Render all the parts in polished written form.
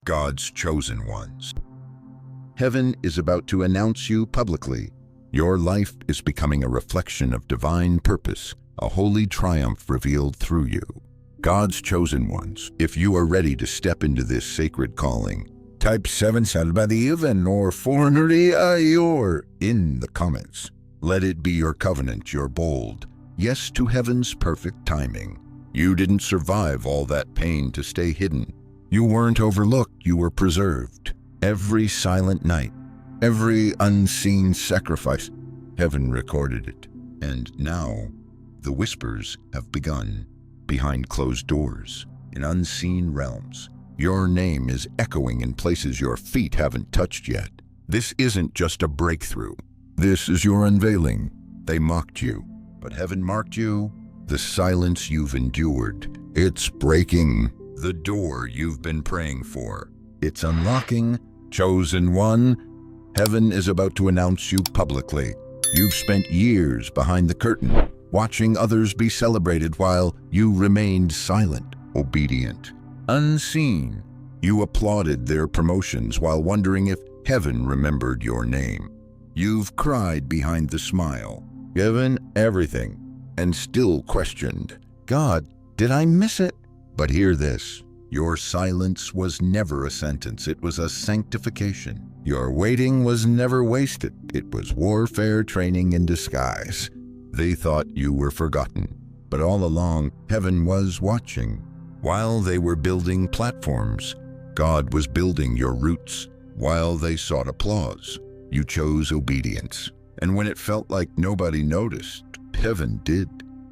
God's chosen ones. Heaven is about to announce you publicly. Your life is becoming a reflection of divine purpose, a holy triumph revealed through you. God's chosen ones. If you are ready to step into this sacred calling, type 7 Salbadivan or 400 in the comments. Let it be your covenant, your bold yes to heaven's perfect timing. You didn't survive all that pain to stay hidden. You weren't overlooked, you were preserved. Every silent night, every unseen sacrifice, heaven recorded it. And now, the whispers have begun. Behind closed doors, in unseen realms, your name is echoing in places your feet haven't touched yet. This isn't just a breakthrough. This is your unveiling. They mocked you, but heaven marked you. The silence you've endured, it's breaking. The door you've been praying for, it's unlocking. Chosen one, heaven is about to announce you publicly. You've spent years behind the curtain, watching others be celebrated while you remained silent, obedient, unseen. You applauded their promotions while wondering if heaven remembered your name. You've cried behind the smile, given everything, and still questioned, God, did I miss it? But hear this, your silence was never a sentence, it was a sanctification. Your waiting was never wasted, it was warfare training in disguise. They thought you were forgotten, but all along, heaven was watching. While they were building platforms, God was building your roots. While they sought applause, you chose obedience. And when it felt like nobody noticed, heaven did.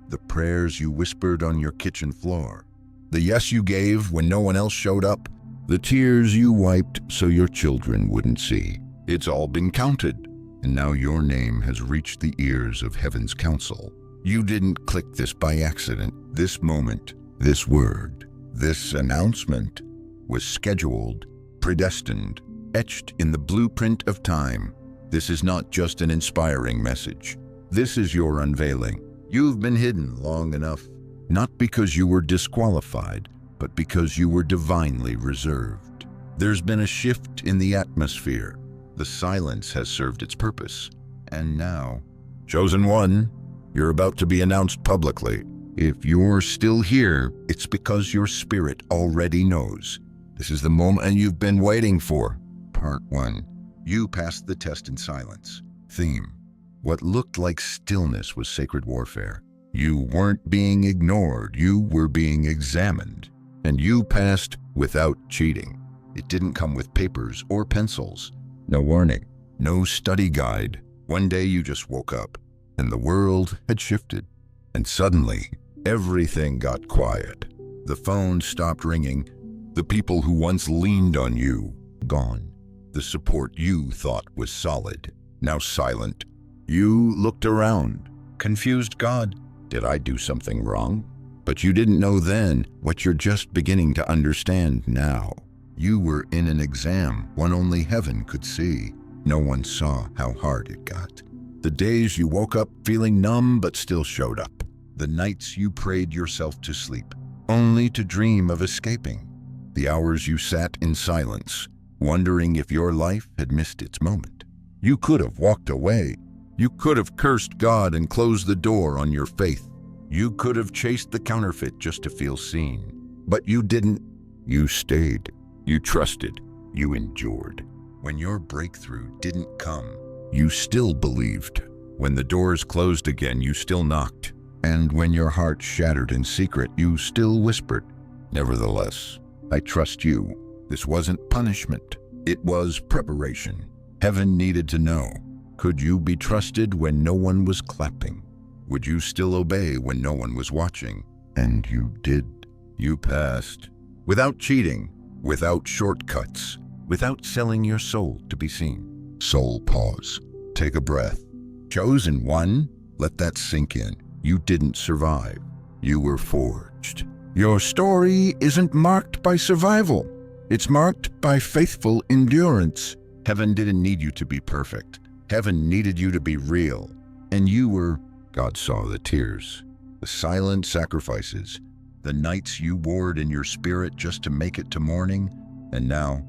The prayers you whispered on your kitchen floor, the yes you gave when no one else showed up, the tears you wiped so your children wouldn't see. It's all been counted. And now your name has reached the ears of heaven's council. You didn't click this by accident. This moment, this word, this announcement was scheduled, predestined, etched in the blueprint of time. This is not just an inspiring message. This is your unveiling. You've been hidden long enough, not because you were disqualified, but because you were divinely reserved. There's been a shift in the atmosphere. The silence has served its purpose. And now, chosen one, you're about to be announced publicly. If you're still here, it's because your spirit already knows. This is the moment you've been waiting for. Part 1. You passed the test in silence. Theme. What looked like stillness was sacred warfare. You weren't being ignored, you were being examined. And you passed without cheating. It didn't come with papers or pencils. No warning, no study guide. One day you just woke up, and the world had shifted. And suddenly, everything got quiet. The phone stopped ringing. The people who once leaned on you, gone. The support you thought was solid, now silent. You looked around, confused. God, did I do something wrong? But you didn't know then what you're just beginning to understand now. You were in an exam, one only heaven could see. No one saw how hard it got. The days you woke up feeling numb but still showed up. The nights you prayed yourself to sleep, only to dream of escaping. The hours you sat in silence, wondering if your life had missed its moment. You could have walked away. You could have cursed God and closed the door on your faith. You could have chased the counterfeit just to feel seen. But you didn't. You stayed. You trusted. You endured. When your breakthrough didn't come, you still believed. When the doors closed again, you still knocked. And when your heart shattered in secret, you still whispered, nevertheless, I trust you. This wasn't punishment. It was preparation. Heaven needed to know. Could you be trusted when no one was clapping? Would you still obey when no one was watching? And you did. You passed. Without cheating, without shortcuts, without selling your soul to be seen. Soul pause. Take a breath. Chosen one, let that sink in. You didn't survive. You were forged. Your story isn't marked by survival. It's marked by faithful endurance. Heaven didn't need you to be perfect. Heaven needed you to be real. And you were. God saw the tears, the silent sacrifices, the nights you warred in your spirit just to make it to morning. And now,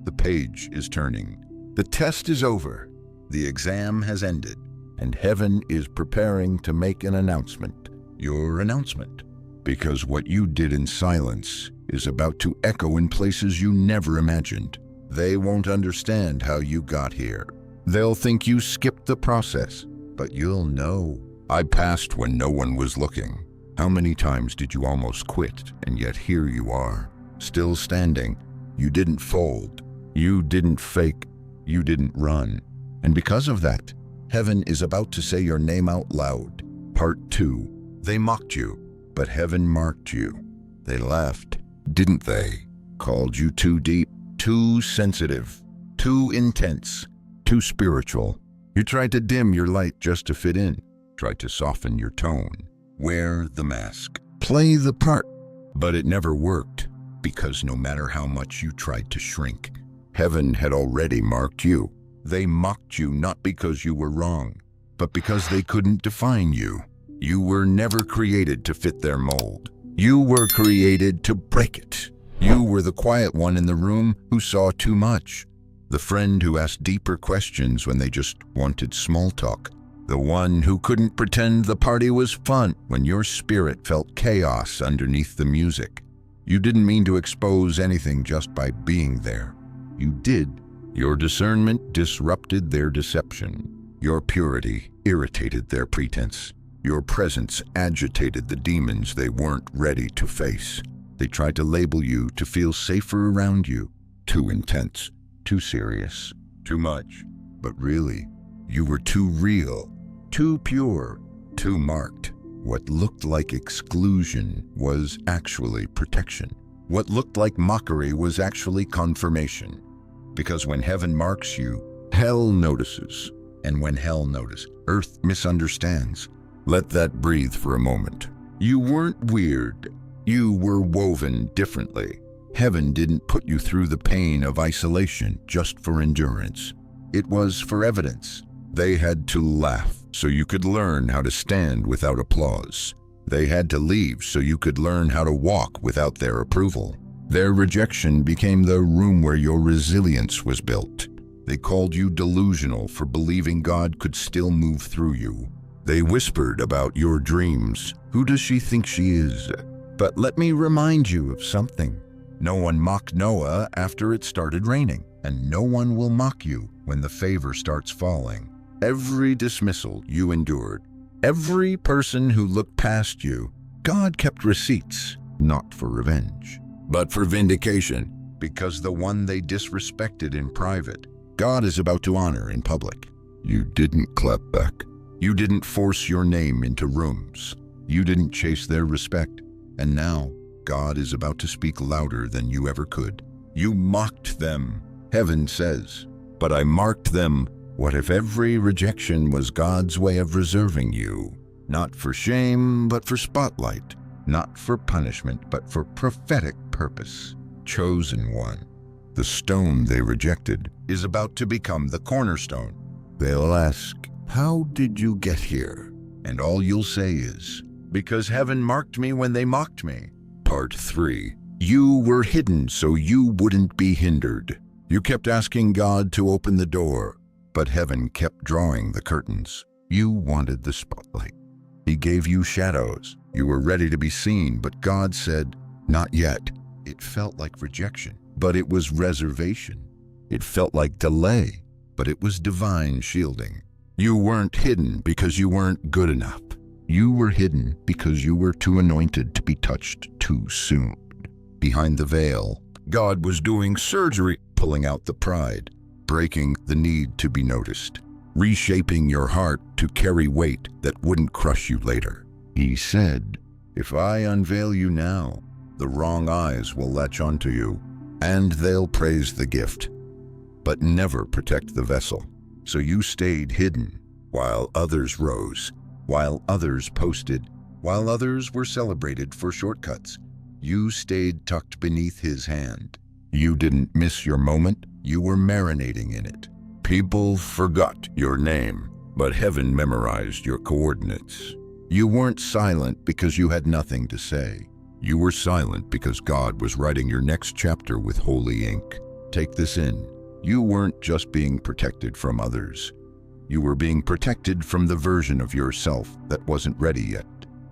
the page is turning. The test is over. The exam has ended. And heaven is preparing to make an announcement. Your announcement. Because what you did in silence is about to echo in places you never imagined. They won't understand how you got here. They'll think you skipped the process, but you'll know. I passed when no one was looking. How many times did you almost quit, and yet here you are, still standing. You didn't fold. You didn't fake. You didn't run. And because of that, heaven is about to say your name out loud. Part 2. They mocked you, but heaven marked you. They laughed, didn't they? Called you too deep, too sensitive, too intense, too spiritual. You tried to dim your light just to fit in, tried to soften your tone, wear the mask, play the part. But it never worked, because no matter how much you tried to shrink, heaven had already marked you. They mocked you not because you were wrong, but because they couldn't define you. You were never created to fit their mold. You were created to break it. You were the quiet one in the room who saw too much. The friend who asked deeper questions when they just wanted small talk. The one who couldn't pretend the party was fun when your spirit felt chaos underneath the music. You didn't mean to expose anything just by being there. You did. Your discernment disrupted their deception. Your purity irritated their pretense. Your presence agitated the demons they weren't ready to face. They tried to label you to feel safer around you. Too intense, too serious, too much. But really, you were too real, too pure, too marked. What looked like exclusion was actually protection. What looked like mockery was actually confirmation. Because when heaven marks you, hell notices. And when hell notices, earth misunderstands. Let that breathe for a moment. You weren't weird. You were woven differently. Heaven didn't put you through the pain of isolation just for endurance. It was for evidence. They had to laugh so you could learn how to stand without applause. They had to leave so you could learn how to walk without their approval. Their rejection became the room where your resilience was built. They called you delusional for believing God could still move through you. They whispered about your dreams. Who does she think she is? But let me remind you of something. No one mocked Noah after it started raining, and no one will mock you when the favor starts falling. Every dismissal you endured, every person who looked past you, God kept receipts, not for revenge, but for vindication, because the one they disrespected in private, God is about to honor in public. You didn't clap back. You didn't force your name into rooms. You didn't chase their respect. And now, God is about to speak louder than you ever could. You mocked them, heaven says, but I marked them. What if every rejection was God's way of reserving you? Not for shame, but for spotlight. Not for punishment, but for prophetic purpose. Chosen one. The stone they rejected is about to become the cornerstone. They'll ask, how did you get here? And all you'll say is, because heaven marked me when they mocked me. Part 3. You were hidden so you wouldn't be hindered. You kept asking God to open the door, but heaven kept drawing the curtains. You wanted the spotlight. He gave you shadows. You were ready to be seen, but God said, not yet. It felt like rejection, but it was reservation. It felt like delay, but it was divine shielding. You weren't hidden because you weren't good enough. You were hidden because you were too anointed to be touched too soon. Behind the veil, God was doing surgery, pulling out the pride, breaking the need to be noticed, reshaping your heart to carry weight that wouldn't crush you later. He said, if I unveil you now, the wrong eyes will latch onto you, and they'll praise the gift, but never protect the vessel. So you stayed hidden while others rose, while others posted, while others were celebrated for shortcuts. You stayed tucked beneath his hand. You didn't miss your moment, you were marinating in it. People forgot your name, but heaven memorized your coordinates. You weren't silent because you had nothing to say. You were silent because God was writing your next chapter with holy ink. Take this in. You weren't just being protected from others. You were being protected from the version of yourself that wasn't ready yet.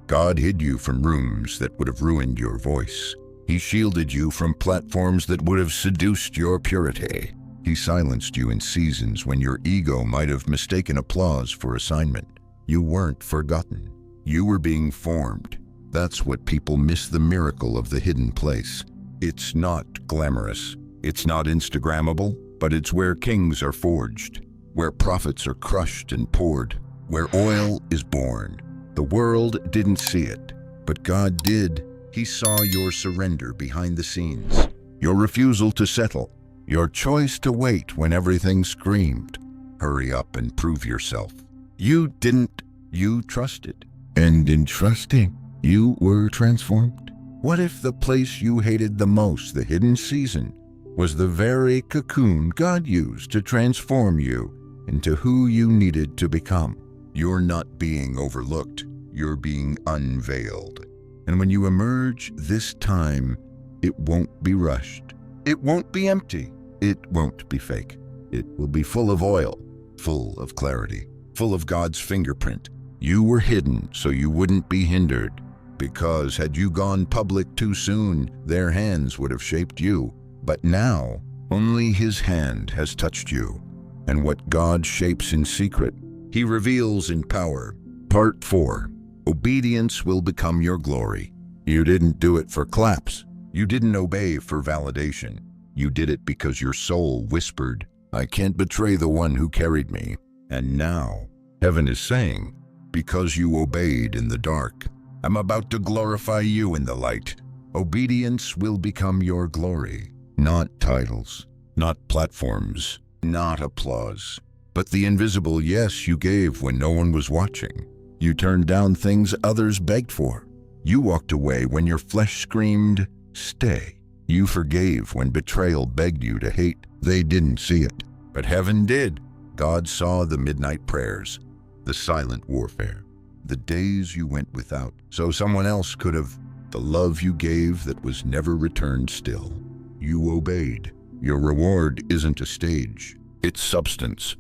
God hid you from rooms that would have ruined your voice. He shielded you from platforms that would have seduced your purity. He silenced you in seasons when your ego might have mistaken applause for assignment. You weren't forgotten. You were being formed. That's what people miss the miracle of the hidden place. It's not glamorous. It's not Instagrammable, but it's where kings are forged, where prophets are crushed and poured, where oil is born. The world didn't see it, but God did. He saw your surrender behind the scenes, your refusal to settle, your choice to wait when everything screamed, "Hurry up and prove yourself." You didn't. You trusted. And in trusting, you were transformed. What if the place you hated the most, the hidden season, was the very cocoon God used to transform you into who you needed to become? You're not being overlooked. You're being unveiled. And when you emerge this time, it won't be rushed. It won't be empty. It won't be fake. It will be full of oil, full of clarity, full of God's fingerprint. You were hidden so you wouldn't be hindered, because had you gone public too soon, their hands would have shaped you. But now, only His hand has touched you. And what God shapes in secret, He reveals in power. Part 4. Obedience will become your glory. You didn't do it for claps. You didn't obey for validation. You did it because your soul whispered, "I can't betray the one who carried me." And now, heaven is saying, because you obeyed in the dark, I'm about to glorify you in the light. Obedience will become your glory. Not titles, not platforms, not applause, but the invisible yes you gave when no one was watching. You turned down things others begged for. You walked away when your flesh screamed, "Stay." You forgave when betrayal begged you to hate. They didn't see it, but heaven did. God saw the midnight prayers, the silent warfare, the days you went without, so someone else could have, the love you gave that was never returned still. You obeyed. Your reward isn't a stage, it's substance.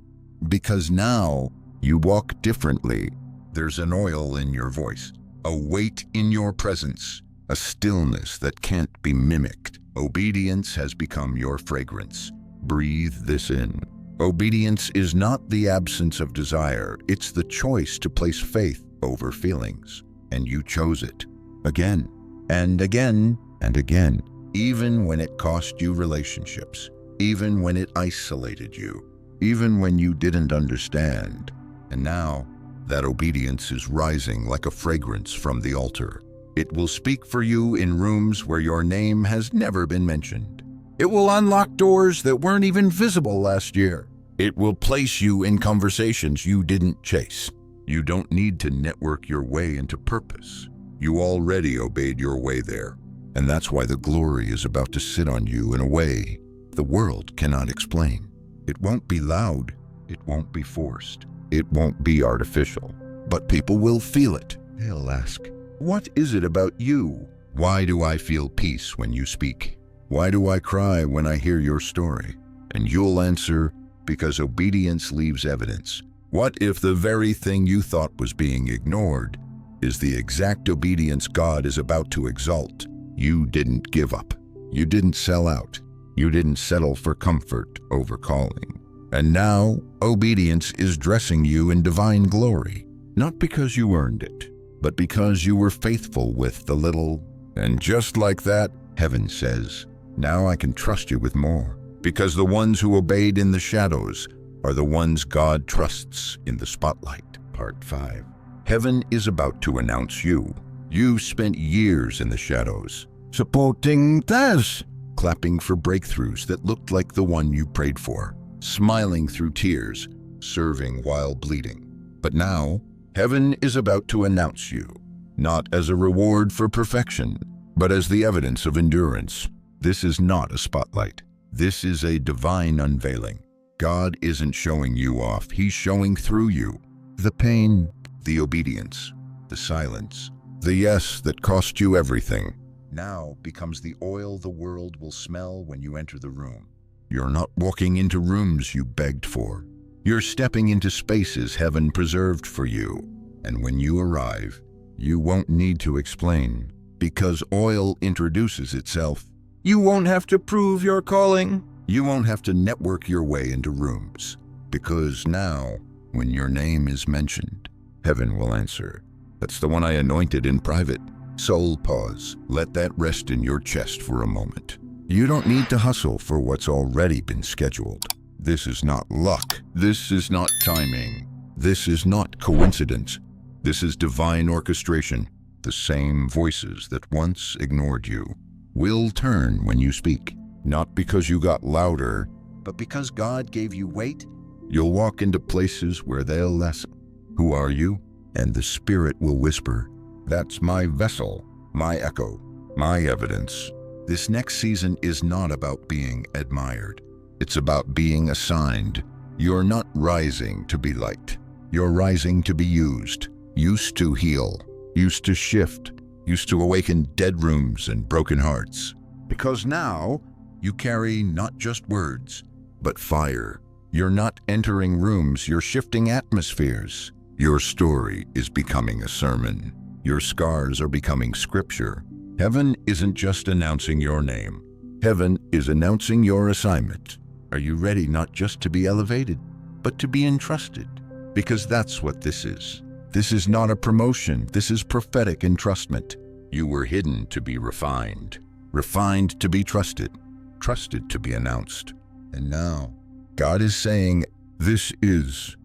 Because now you walk differently. There's an oil in your voice, a weight in your presence, a stillness that can't be mimicked. Obedience has become your fragrance. Breathe this in. Obedience is not the absence of desire, it's the choice to place faith over feelings. And you chose it. Again, and again, and again. Even when it cost you relationships. Even when it isolated you. Even when you didn't understand. And now, that obedience is rising like a fragrance from the altar. It will speak for you in rooms where your name has never been mentioned. It will unlock doors that weren't even visible last year. It will place you in conversations you didn't chase. You don't need to network your way into purpose. You already obeyed your way there. And that's why the glory is about to sit on you in a way the world cannot explain. It won't be loud. It won't be forced. It won't be artificial. But people will feel it. They'll ask, "What is it about you? Why do I feel peace when you speak? Why do I cry when I hear your story?" And you'll answer, because obedience leaves evidence. What if the very thing you thought was being ignored is the exact obedience God is about to exalt? You didn't give up. You didn't sell out. You didn't settle for comfort over calling. And now, obedience is dressing you in divine glory, not because you earned it, but because you were faithful with the little. And just like that, heaven says, now I can trust you with more, because the ones who obeyed in the shadows are the ones God trusts in the spotlight. Part 5. Heaven is about to announce you. You spent years in the shadows, supporting this, clapping for breakthroughs that looked like the one you prayed for, smiling through tears, serving while bleeding. But now, heaven is about to announce you, not as a reward for perfection, but as the evidence of endurance. This is not a spotlight. This is a divine unveiling. God isn't showing you off, He's showing through you. The pain, the obedience, the silence, the yes that cost you everything. now becomes the oil the world will smell when you enter the room. You're not walking into rooms you begged for. You're stepping into spaces heaven preserved for you. And when you arrive, you won't need to explain, because oil introduces itself. You won't have to prove your calling. You won't have to network your way into rooms, because now, when your name is mentioned, heaven will answer. That's the one I anointed in private. Soul, pause. Let that rest in your chest for a moment. You don't need to hustle for what's already been scheduled. This is not luck. This is not timing. This is not coincidence. This is divine orchestration. The same voices that once ignored you will turn when you speak, not because you got louder, but because God gave you weight. You'll walk into places where they'll listen. Who are you? And the Spirit will whisper, that's my vessel, my echo, my evidence. This next season is not about being admired. It's about being assigned. You're not rising to be liked. You're rising to be used to heal, used to shift, used to awaken dead rooms and broken hearts. Because now you carry not just words, but fire. You're not entering rooms, you're shifting atmospheres. Your story is becoming a sermon. Your scars are becoming scripture. Heaven isn't just announcing your name. Heaven is announcing your assignment. Are you ready not just to be elevated, but to be entrusted? Because that's what this is. This is not a promotion. This is prophetic entrustment. You were hidden to be refined, refined to be trusted, trusted to be announced. And now, God is saying, this is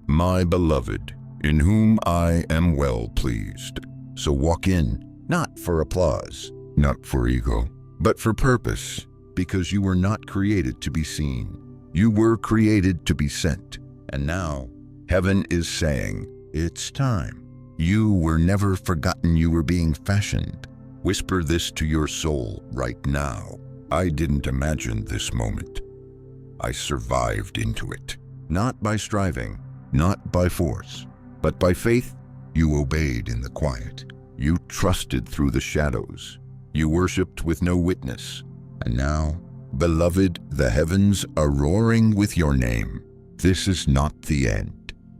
my beloved, in whom I am well pleased. So walk in, not for applause, not for ego, but for purpose, because you were not created to be seen. You were created to be sent. And now, heaven is saying, it's time. You were never forgotten. You were being fashioned. Whisper this to your soul right now. I didn't imagine this moment. I survived into it. Not by striving, not by force, but by faith. You obeyed in the quiet. You trusted through the shadows. You worshipped with no witness. And now, beloved, the heavens are roaring with your name. This is not the end.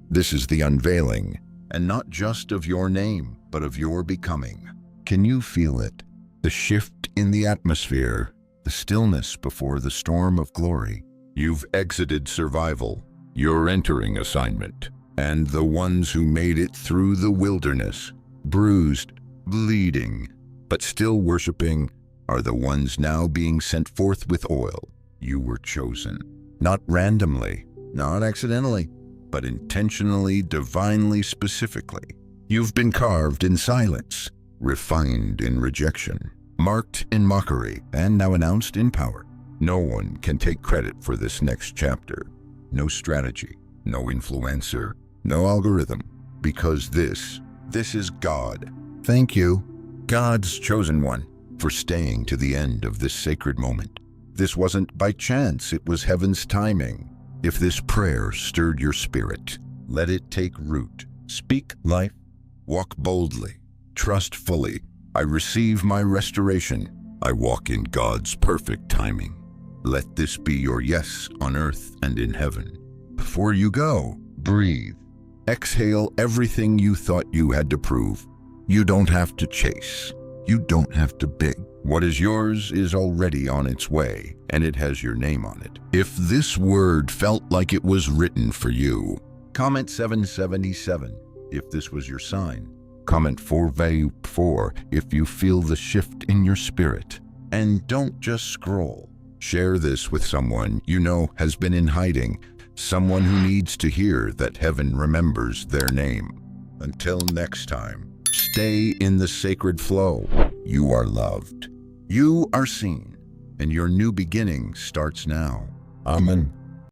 This is the unveiling, and not just of your name, but of your becoming. Can you feel it? The shift in the atmosphere, the stillness before the storm of glory. You've exited survival. You're entering assignment. And the ones who made it through the wilderness, bruised, bleeding, but still worshiping, are the ones now being sent forth with oil. You were chosen, not randomly, not accidentally, but intentionally, divinely, specifically. You've been carved in silence, refined in rejection, marked in mockery, and now announced in power. No one can take credit for this next chapter. No strategy, no influencer, no algorithm, because this is God. Thank you, God's chosen one, for staying to the end of this sacred moment. This wasn't by chance, it was heaven's timing. If this prayer stirred your spirit, let it take root. Speak life, walk boldly, trust fully. I receive my restoration. I walk in God's perfect timing. Let this be your yes on earth and in heaven. Before you go, breathe. Exhale everything you thought you had to prove. You don't have to chase. You don't have to beg. What is yours is already on its way, and it has your name on it. If this word felt like it was written for you, comment 777 if this was your sign. Comment 4 if you feel the shift in your spirit. And don't just scroll. Share this with someone you know has been in hiding, someone who needs to hear that heaven remembers their name. Until next time, stay in the sacred flow. You are loved. You are seen, and your new beginning starts now. Amen.